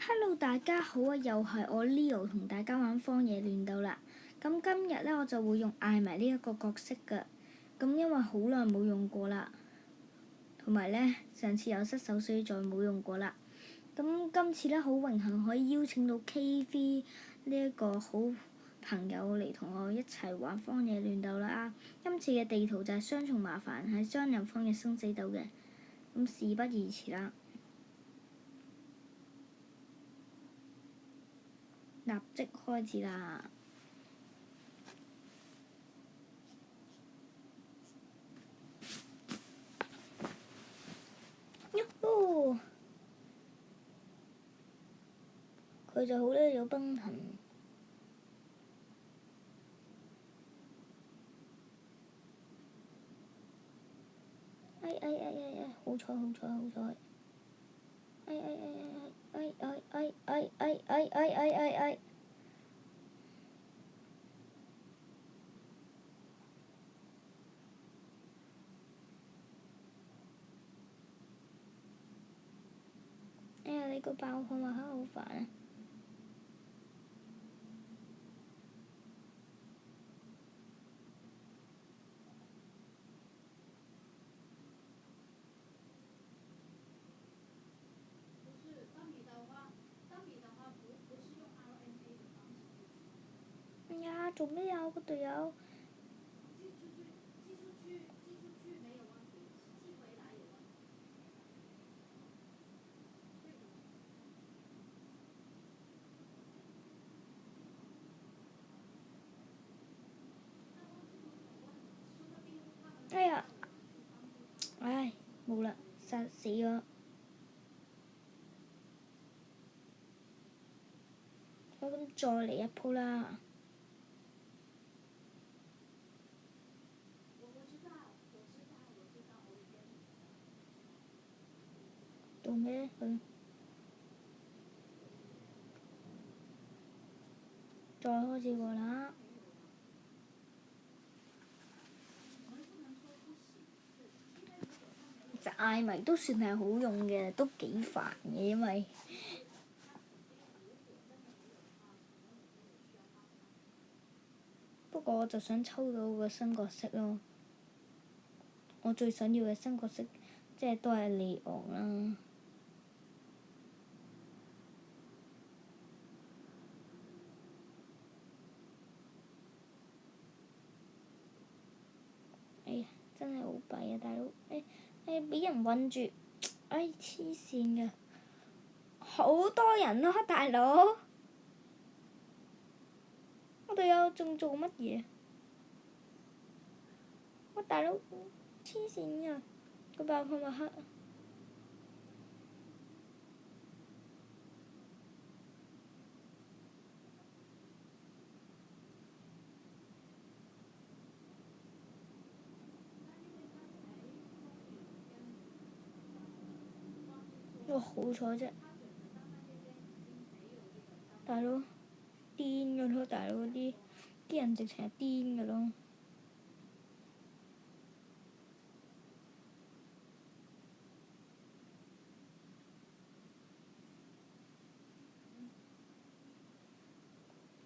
Hello，大家好啊！又係我 Leo 同大家玩荒野亂鬥啦。咁今日呢，我就會用艾米呢一個角色㗎。咁因為好耐冇用過啦，同埋呢，上次有失手，所以再冇用過啦。咁今次呢，好榮幸可以邀請到 KV 呢一個好朋友嚟同我一齊玩荒野亂鬥啦。今次嘅地圖就係雙重麻煩，係雙人方嘅生死鬥嘅。咁事不宜遲啦。立即開始啦！喲呼！佢就好叻有崩騰。好彩！你個爆破馬克好煩啊！做咩啊？我個隊友。冇啦，殺死咗。好，咁再嚟一鋪啦。做咩佢？再開始過啦。隻艾米都算係好用嘅，都幾煩嘅，因為不過我就想抽到個新角色咯。我最想要嘅新角色，即係都係利昂啦。哎呀，真係好弊啊，大佬！俾人韞住，黐線㗎！好多人咯，大佬！我隊友仲做乜嘢？大佬黐線㗎！個爆破馬克。好彩啫！大佬癲㗎咯，大佬啲人直情係癲㗎咯。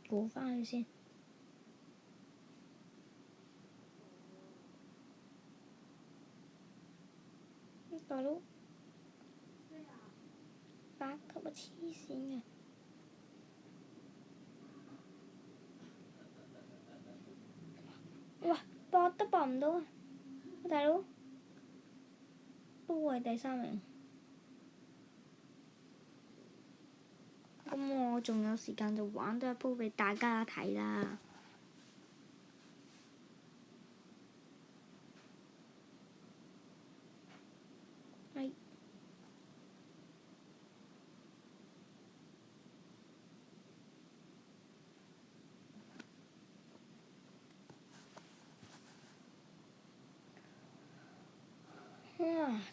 補返去先。大佬8級啊！黐線㗎！哇！搏都搏唔到啊！大佬都係第3名。咁我仲有時間就玩多一鋪俾大家睇啦。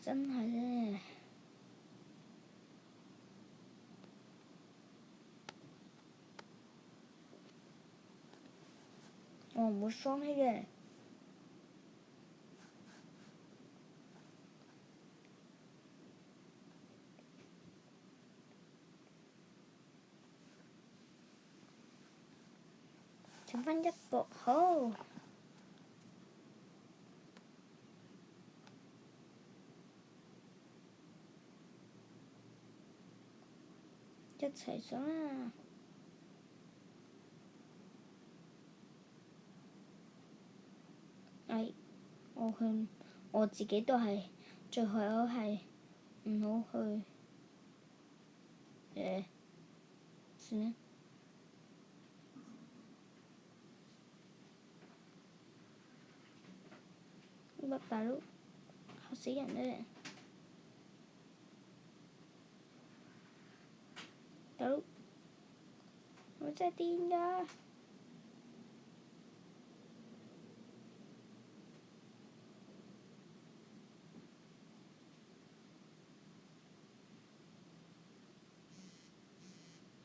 真係咧！我唔會放棄嘅。剩翻一個，好。一齊上啦！我自己都係最好係唔好去算啦。乜大佬嚇死人咧！大佬，我真係癲㗎！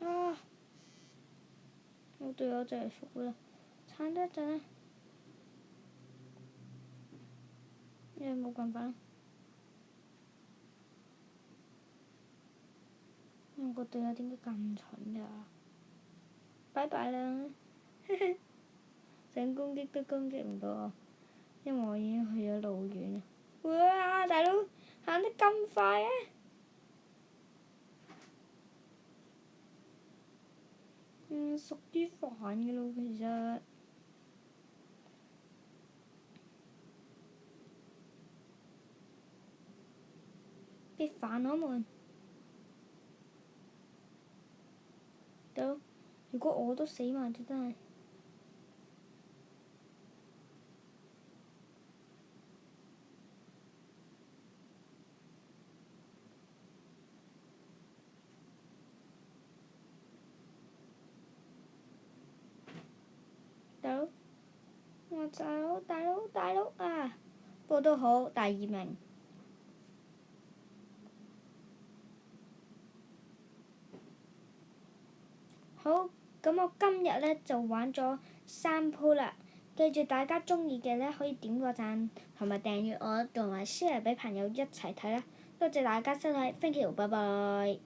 啊！我隊友就嚟復啦，撐多一陣啦，因為冇辦法。我個隊友點解咁蠢㗎？拜拜啦！想攻擊都攻擊唔到我，因為我已經去咗老遠。哇！大佬行得咁快啊！屬於煩嘅咯，其實。別煩我們。大佬，如果我都死埋就真係。大佬啊！不過都好，第二名。好，咁我今日呢就玩咗3鋪啦。記住大家鍾意嘅呢，可以點個讚同埋訂閱我，同埋 share 俾朋友一齊睇啦。多謝大家收睇，thank you，拜拜。